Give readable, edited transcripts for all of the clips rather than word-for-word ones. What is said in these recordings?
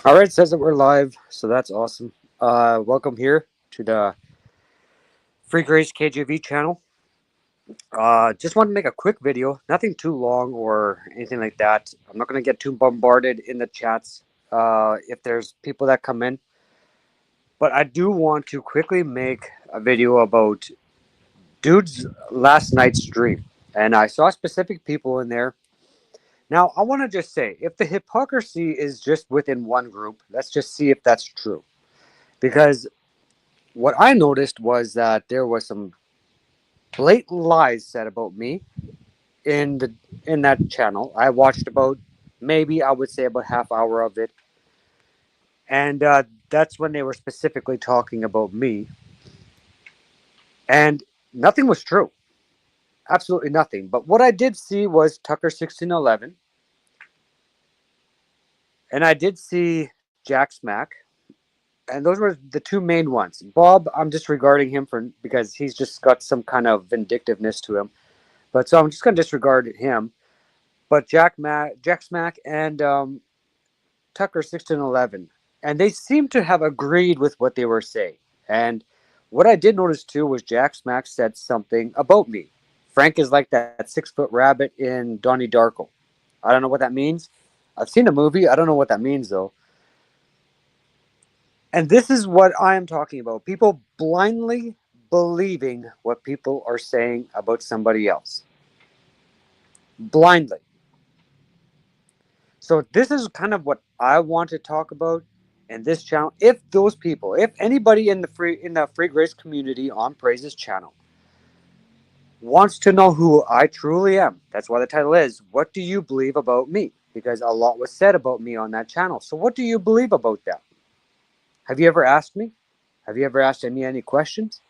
All right, it says that we're live, so that's awesome. Welcome here to the Free Grace KJV channel. Just want to make a quick video, nothing too long or anything like that. I'm not going to get too bombarded in the chats if there's people that come in, but I do want to quickly make a video about dude's last night's stream, and I saw specific people in there. Now, I want to just say, if the hypocrisy is just within one group, let's just see if that's true, because what I noticed was that there was some blatant lies said about me in the in that channel. I watched about, maybe I would say, about half hour of it, and that's when they were specifically talking about me, and nothing was true, absolutely nothing. But what I did see was Tucker 1611, and I did see Jack Smack, and those were the two main ones. Bob, I'm disregarding him for because he's just got some kind of vindictiveness to him. But so I'm just gonna disregard him. But Jack Smack, and Tucker 1611, and they seem to have agreed with what they were saying. And what I did notice too was Jack Smack said something about me. Frank is like that 6 foot rabbit in Donnie Darko. I don't know what that means. I've seen the movie. I don't know what that means though. And this is what I am talking about. People blindly believing what people are saying about somebody else. Blindly. So this is kind of what I want to talk about in this channel. If those people, if anybody in the free grace community on Praise's channel wants to know who I truly am, that's why the title is "What Do You Believe About Me?" Because a lot was said about me on that channel. So what do you believe about that? Have you ever asked me? Have you ever asked me any questions?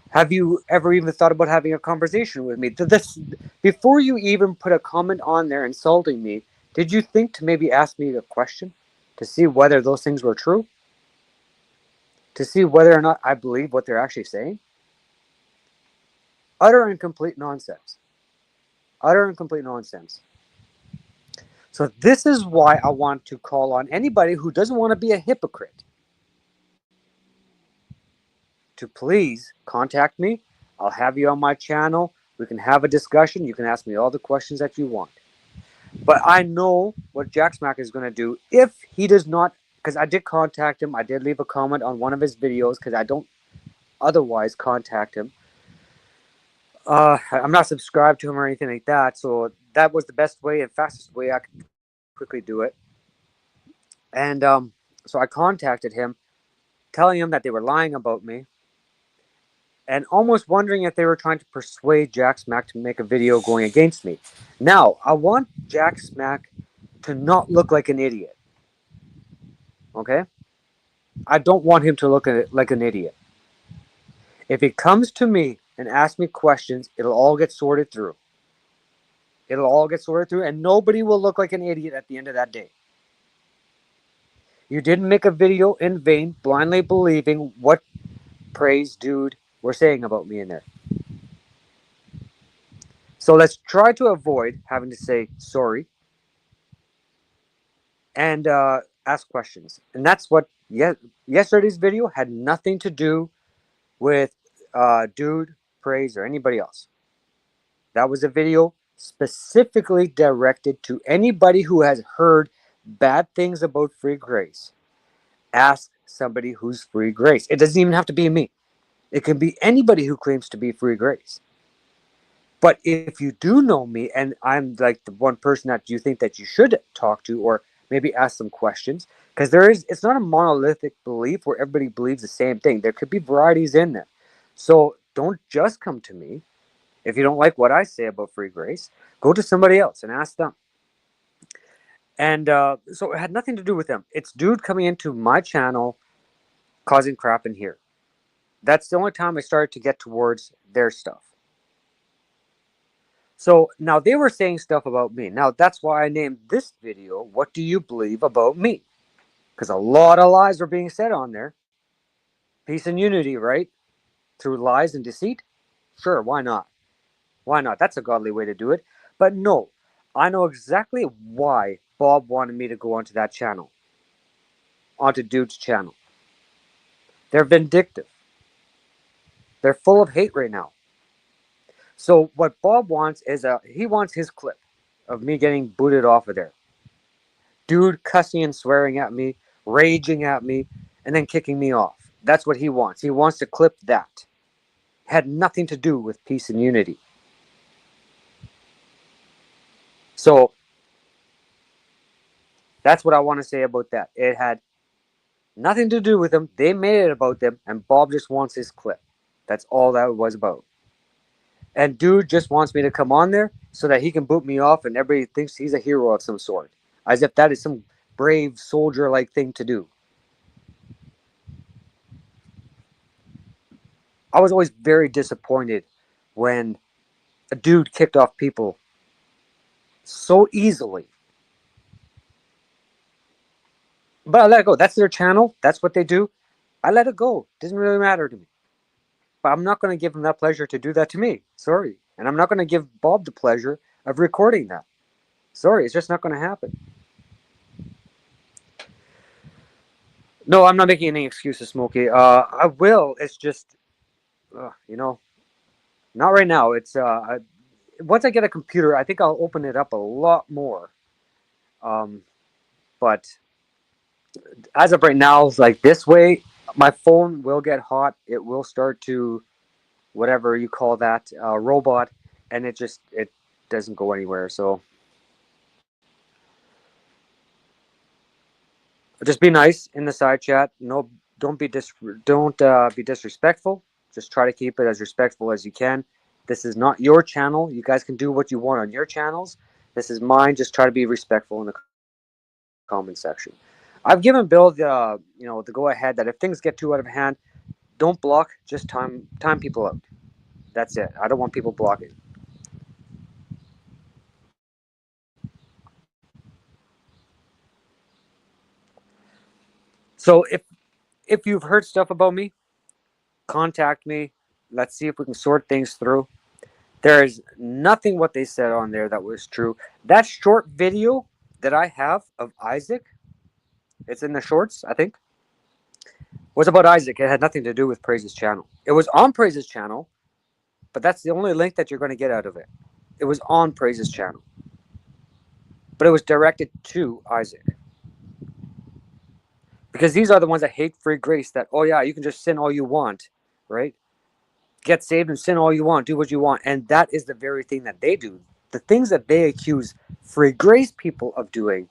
Have you ever even thought about having a conversation with me? This, before you even put a comment on there insulting me, did you think to maybe ask me a question to see whether those things were true? To see whether or not I believe what they're actually saying? Utter and complete nonsense. Utter and complete nonsense. So, this is why I want to call on anybody who doesn't want to be a hypocrite to please contact me. I'll have you on my channel. We can have a discussion. You can ask me all the questions that you want. But I know what Jack Smack is going to do if he does not, because I did contact him. I did leave a comment on one of his videos because I don't otherwise contact him. I'm not subscribed to him or anything like that. So that was the best way and fastest way I could quickly do it. And so I contacted him, telling him that they were lying about me and almost wondering if they were trying to persuade Jack Smack to make a video going against me. Now, I want Jack Smack to not look like an idiot. Okay? I don't want him to look at it like an idiot. If he comes to me and asks me questions, it'll all get sorted through. It'll all get sorted through, and nobody will look like an idiot at the end of that day. You didn't make a video in vain, blindly believing what praise dude were saying about me in there. So let's try to avoid having to say sorry and ask questions. And that's what yesterday's video had nothing to do with dude, praise, or anybody else. That was a video specifically directed to anybody who has heard bad things about free grace. Ask somebody who's free grace. It doesn't even have to be me. It can be anybody who claims to be free grace. But if you do know me and I'm like the one person that you think that you should talk to or maybe ask some questions, because it's not a monolithic belief where everybody believes the same thing. There could be varieties in there. So don't just come to me. If you don't like what I say about free grace, go to somebody else and ask them. And so it had nothing to do with them. It's dude coming into my channel causing crap in here. That's the only time I started to get towards their stuff. So now they were saying stuff about me. Now that's why I named this video, "What Do You Believe About Me?" Because a lot of lies were being said on there. Peace and unity, right? Through lies and deceit? Sure, why not? Why not? That's a godly way to do it. But no, I know exactly why Bob wanted me to go onto that channel, onto Dude's channel. They're vindictive. They're full of hate right now. So what Bob wants is he wants his clip of me getting booted off of there. Dude cussing and swearing at me, raging at me, and then kicking me off. That's what he wants. He wants to clip that. Had nothing to do with peace and unity. So that's what I want to say about that. It had nothing to do with them. They made it about them, and Bob just wants his clip. That's all that was about. And Dude just wants me to come on there so that he can boot me off, and everybody thinks he's a hero of some sort, as if that is some brave soldier-like thing to do. I was always very disappointed when a dude kicked off people so easily. But I let it go. That's their channel. That's what they do. I let it go. It doesn't really matter to me. But I'm not going to give them that pleasure to do that to me. Sorry. And I'm not going to give Bob the pleasure of recording that. Sorry, it's just not going to happen. No, I'm not making any excuses, Smokey. I will. It's just, not right now. It's once I get a computer, I think I'll open it up a lot more. But as of right now, like this way, my phone will get hot. It will start to, whatever you call that, robot, and it doesn't go anywhere. So just be nice in the side chat. No, don't be disrespectful. Just try to keep it as respectful as you can. This is not your channel. You guys can do what you want on your channels. This is mine. Just try to be respectful in the comment section. I've given Bill the go ahead that if things get too out of hand, don't block. Just time people out. That's it. I don't want people blocking. So if you've heard stuff about me, contact me. Let's see if we can sort things through. There is nothing what they said on there that was true. That short video that I have of Isaac, it's in the shorts, I think, was about Isaac. It had nothing to do with Praise's channel. It was on Praise's channel, but that's the only link that you're going to get out of it. It was on Praise's channel, but it was directed to Isaac. Because these are the ones that hate free grace, that, oh yeah, you can just sin all you want, right? Get saved and sin all you want, do what you want. And that is the very thing that they do. The things that they accuse free grace people of doing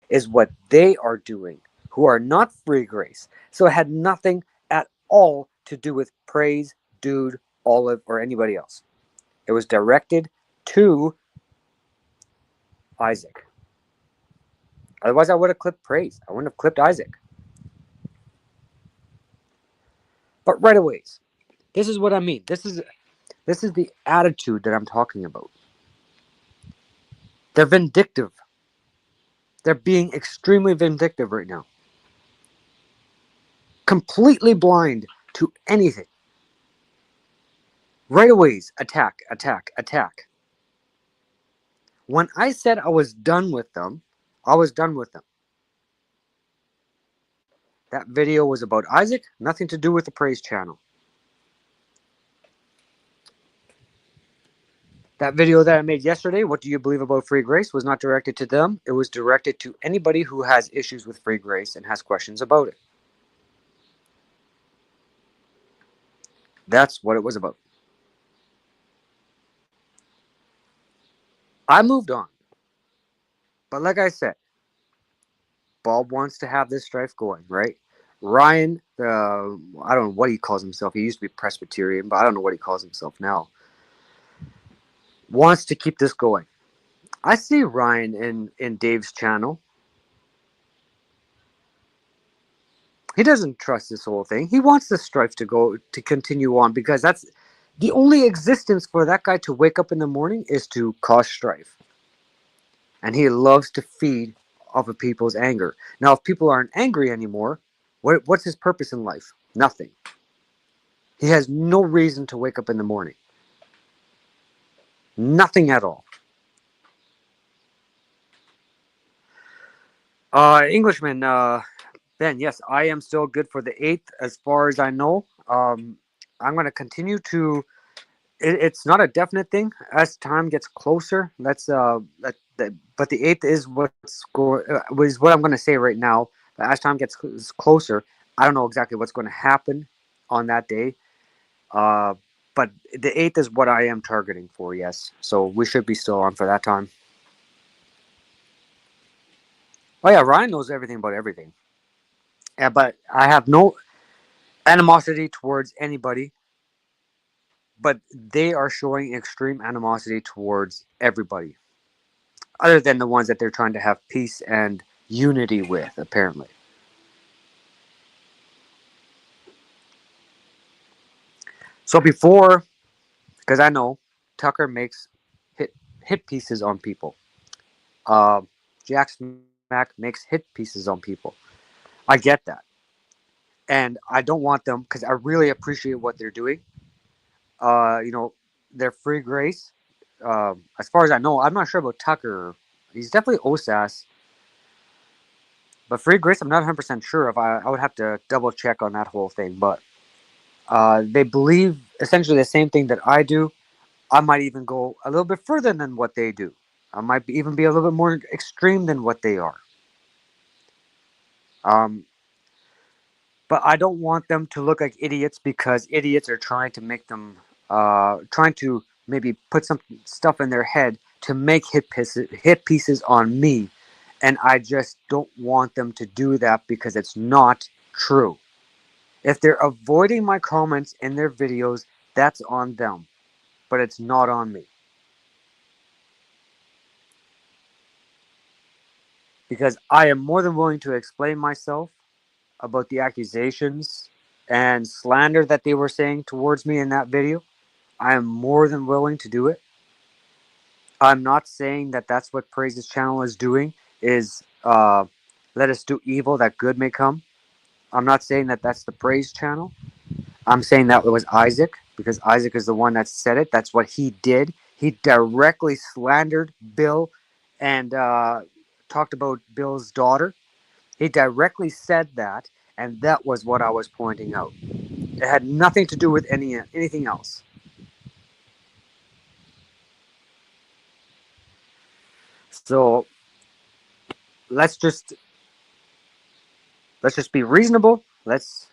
is what they are doing, who are not free grace. So it had nothing at all to do with Praise, Dude, Olive, or anybody else. It was directed to Isaac. Otherwise, I would have clipped Praise. I wouldn't have clipped Isaac. But right away, this is what I mean. This is the attitude that I'm talking about. They're vindictive. They're being extremely vindictive right now. Completely blind to anything. Right away, attack, attack, attack. When I said I was done with them, I was done with them. That video was about Isaac, nothing to do with the Praise channel. That video that I made yesterday, What Do You Believe About Free Grace, was not directed to them. It was directed to anybody who has issues with free grace and has questions about it. That's what it was about. I moved on. But like I said, Bob wants to have this strife going, right? Ryan, I don't know what he calls himself. He used to be Presbyterian, but I don't know what he calls himself now. Wants to keep this going. I see Ryan in Dave's channel. He doesn't trust this whole thing. He wants the strife to continue on, because that's the only existence for that guy to wake up in the morning is to cause strife. And he loves to feed off of people's anger. Now, if people aren't angry anymore, what's his purpose in life? Nothing. He has no reason to wake up in the morning. Nothing at all. Englishman, Ben, yes, I am still good for the 8th as far as I know. I'm going to continue to. It's not a definite thing. As time gets closer, but the 8th is is what I'm going to say right now. But as time gets closer, I don't know exactly what's going to happen on that day. Uh, but the 8th is what I am targeting for, yes. So we should be still on for that time. Oh, yeah, Ryan knows everything about everything. Yeah, but I have no animosity towards anybody, but they are showing extreme animosity towards everybody, other than the ones that they're trying to have peace and unity with, apparently. So before, because I know Tucker makes hit hit pieces on people. Uh, Jack Smack makes hit pieces on people. I get that, and I don't want them because I really appreciate what they're doing. You know, their free grace. As far as I know, I'm not sure about Tucker. He's definitely OSAS, but free grace, I'm not 100% sure. If I would have to double check on that whole thing. But they believe essentially the same thing that I do. I might even go a little bit further than what they do. I might even be a little bit more extreme than what they are. Um, but I don't want them to look like idiots because idiots are trying to make them, trying to maybe put some stuff in their head to make hit pieces on me. And I just don't want them to do that because it's not true. If they're avoiding my comments in their videos, that's on them, but it's not on me. Because I am more than willing to explain myself about the accusations and slander that they were saying towards me in that video. I am more than willing to do it. I'm not saying that that's what Praise's channel is doing, is let us do evil that good may come. I'm not saying that that's the Praise channel. I'm saying that it was Isaac because Isaac is the one that said it. That's what he did. He directly slandered Bill and talked about Bill's daughter. He directly said that, and that was what I was pointing out. It had nothing to do with anything else. So let's just let's just be reasonable. Let's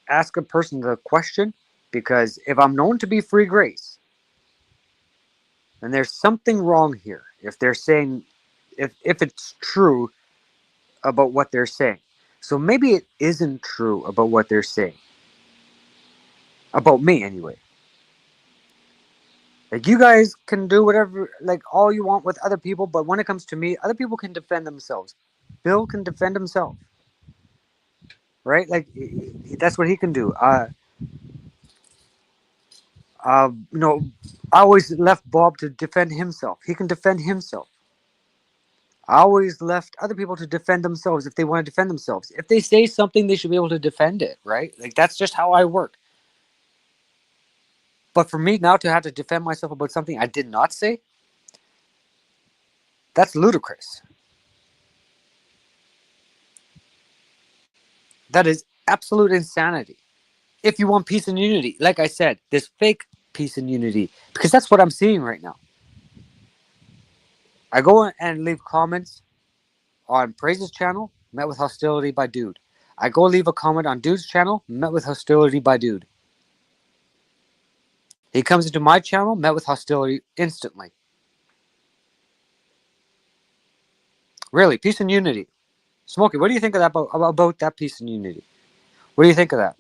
ask a person the question because if I'm known to be free grace, then there's something wrong here. If they're saying if it's true about what they're saying. So maybe it isn't true about what they're saying. About me anyway. Like you guys can do whatever like all you want with other people, but when it comes to me, other people can defend themselves. Bill can defend himself. Right? Like that's what he can do. You know, I always left Bob to defend himself. He can defend himself. I always left other people to defend themselves if they want to defend themselves. If they say something, they should be able to defend it, right? Like that's just how I work. But for me now to have to defend myself about something I did not say, that's ludicrous. That is absolute insanity. If you want peace and unity, like I said, this fake peace and unity, because that's what I'm seeing right now. I go and leave comments on Praise's channel, met with hostility by Dude. I go leave a comment on Dude's channel, met with hostility by Dude. He comes into my channel, met with hostility instantly. Really, peace and unity. Smokey, what do you think of that about that peace and unity? What do you think of that?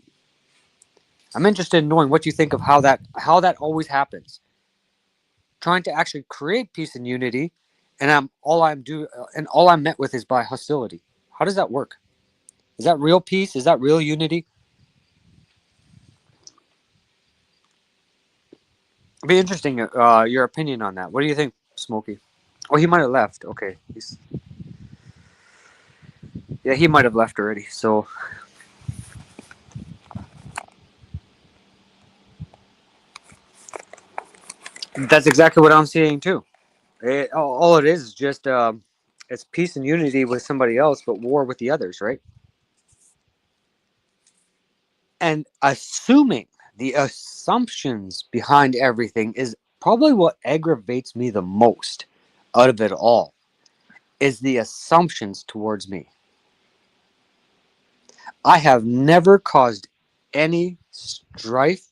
I'm interested in knowing what you think of how that always happens. Trying to actually create peace and unity, and all I'm met with is by hostility. How does that work? Is that real peace? Is that real unity? It'd be interesting your opinion on that. What do you think, Smokey? Oh, he might have left. Okay, yeah, he might have left already. So that's exactly what I'm seeing too. All it is just it's peace and unity with somebody else, but war with the others, right? And assuming the assumptions behind everything is probably what aggravates me the most out of it all is the assumptions towards me. I have never caused any strife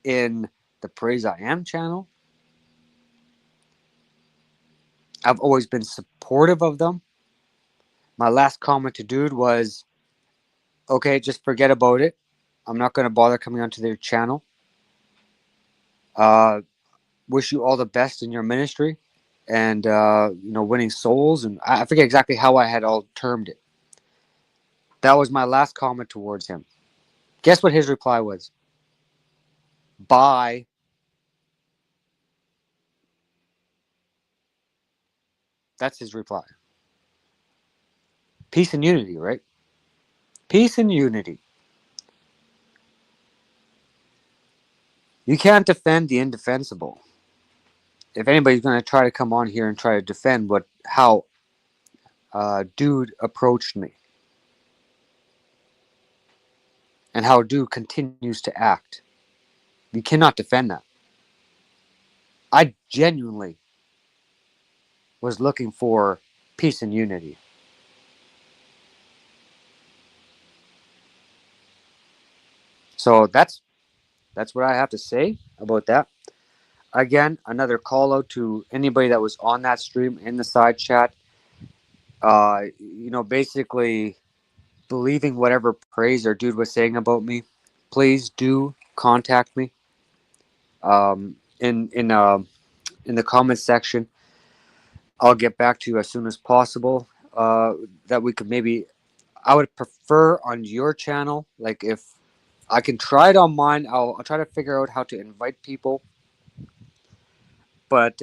in the Praise I Am channel. I've always been supportive of them. My last comment to Dude was, okay, just forget about it. I'm not going to bother coming onto their channel. Wish you all the best in your ministry and, winning souls. And I forget exactly how I had all termed it. That was my last comment towards him. Guess what his reply was? Bye. That's his reply. Peace and unity, right? Peace and unity. You can't defend the indefensible. If anybody's going to try to come on here and try to defend how Dude approached me and how Dude continues to act, you cannot defend that. I genuinely was looking for peace and unity. So that's what I have to say about that. Again, another call out to anybody that was on that stream in the side chat. Basically believing whatever praise or Dude was saying about me. Please do contact me. In the comments section, I'll get back to you as soon as possible. That we could maybe. I would prefer on your channel. Like if I can try it on mine, I'll try to figure out how to invite people. But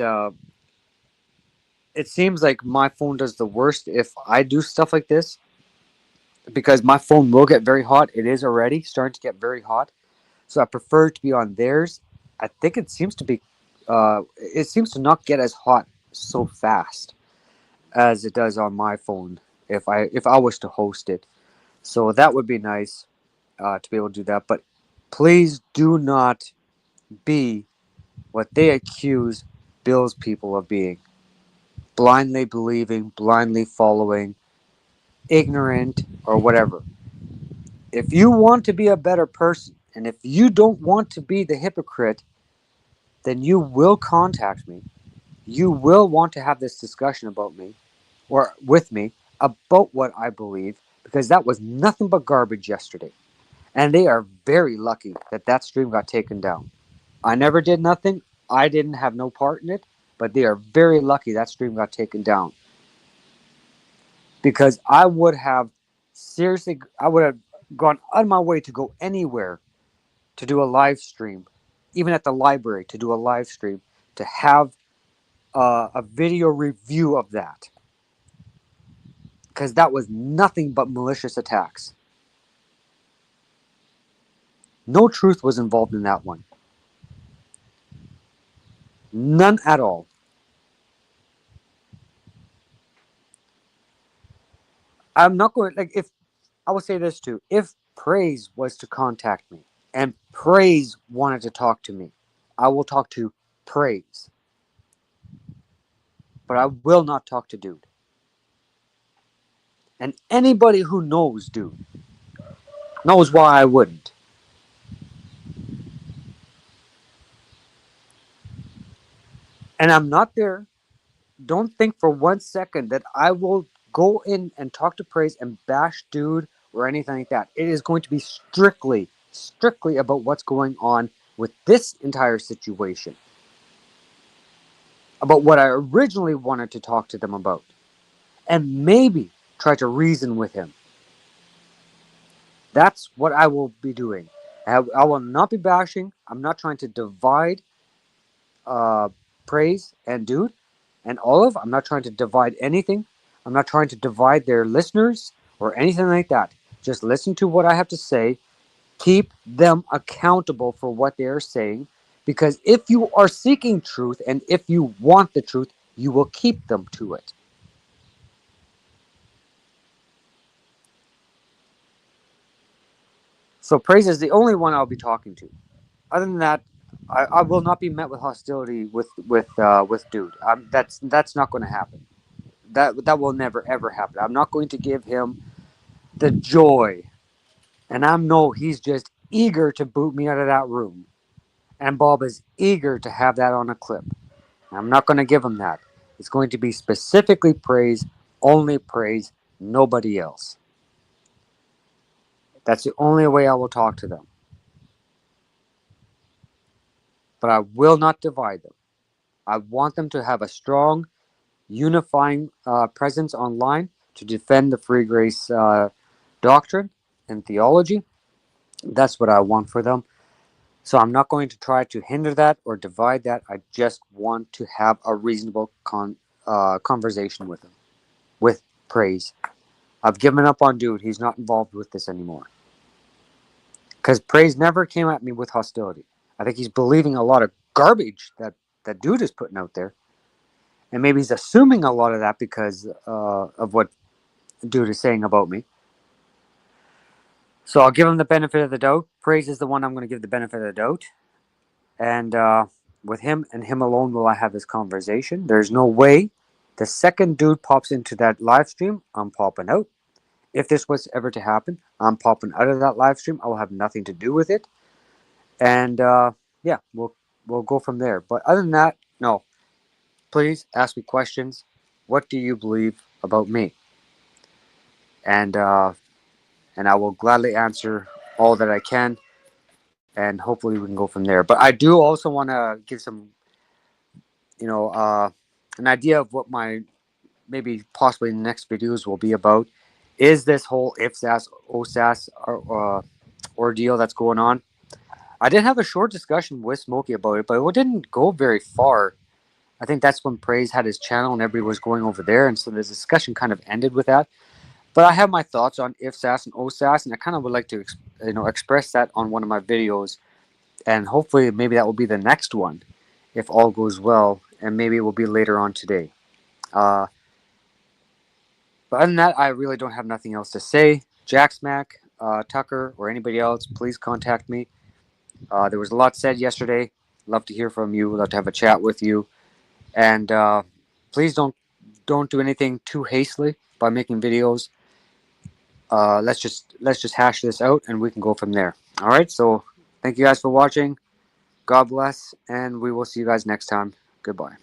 it seems like my phone does the worst if I do stuff like this, because my phone will get very hot. It is already starting to get very hot, so I prefer to be on theirs. I think it seems to be, it seems to not get as hot so fast as it does on my phone if I was to host it. So that would be nice to be able to do that. But please do not be what they accuse Bill's people of being: blindly believing, blindly following, ignorant, or whatever. If you want to be a better person, and if you don't want to be the hypocrite, then you will contact me. You will want to have this discussion about me, or with me, about what I believe, because that was nothing but garbage yesterday. And they are very lucky that that stream got taken down. I never did nothing. I didn't have no part in it, but they are very lucky that stream got taken down. Because I would have gone out of my way to go anywhere to do a live stream, even at the library to do a live stream, to have a video review of that. Because that was nothing but malicious attacks. No truth was involved in that one. None at all. I'm not going, like, if I will say this too: if Praise was to contact me and Praise wanted to talk to me, I will talk to Praise. But I will not talk to Dude. And anybody who knows Dude knows why I wouldn't. And I'm not there. Don't think for 1 second that I will go in and talk to Praise and bash Dude or anything like that. It is going to be strictly about what's going on with this entire situation. About what I originally wanted to talk to them about. And maybe try to reason with him. That's what I will be doing. I will not be bashing. I'm not trying to divide Praise and Dude and Olive. I'm not trying to divide anything. I'm not trying to divide their listeners or anything like that. Just listen to what I have to say. Keep them accountable for what they are saying. Because if you are seeking truth and if you want the truth, you will keep them to it. So praise is the only one I'll be talking to. Other than that, I will not be met with hostility with dude. That's not going to happen. That will never ever happen. I'm not going to give him the joy, and I know he's just eager to boot me out of that room, and Bob is eager to have that on a clip. I'm not going to give him that. It's going to be specifically praise, only praise, nobody else. That's the only way I will talk to them. But I will not divide them. I want them to have a strong, unifying presence online to defend the free grace doctrine and theology. That's what I want for them. So I'm not going to try to hinder that or divide that. I just want to have a reasonable conversation with them, with praise. I've given up on dude. He's not involved with this anymore. Because praise never came at me with hostility. I think he's believing a lot of garbage that dude is putting out there. And maybe he's assuming a lot of that because of what dude is saying about me. So I'll give him the benefit of the doubt. Praise is the one I'm going to give the benefit of the doubt. And with him and him alone will I have this conversation. There's no way the second dude pops into that live stream, I'm popping out. If this was ever to happen, I'm popping out of that live stream. I will have nothing to do with it. And yeah, we'll go from there. But other than that, no. Please ask me questions. What do you believe about me? And I will gladly answer all that I can. And hopefully we can go from there. But I do also want to give some, an idea of what my maybe possibly next videos will be about. Is this whole IFSAS, OSAS ordeal that's going on? I did have a short discussion with Smokey about it, but it didn't go very far. I think that's when Praise had his channel and everybody was going over there, and so the discussion kind of ended with that. But I have my thoughts on IFSAS and OSAS, and I kind of would like to express that on one of my videos, and hopefully maybe that will be the next one, if all goes well, and maybe it will be later on today. But other than that, I really don't have nothing else to say. Jack Smack, Tucker, or anybody else, please contact me. There was a lot said yesterday. Love to hear from you. Love to have a chat with you. And please don't do anything too hastily by making videos. Let's just hash this out, and we can go from there. All right. So thank you guys for watching. God bless, and we will see you guys next time. Goodbye.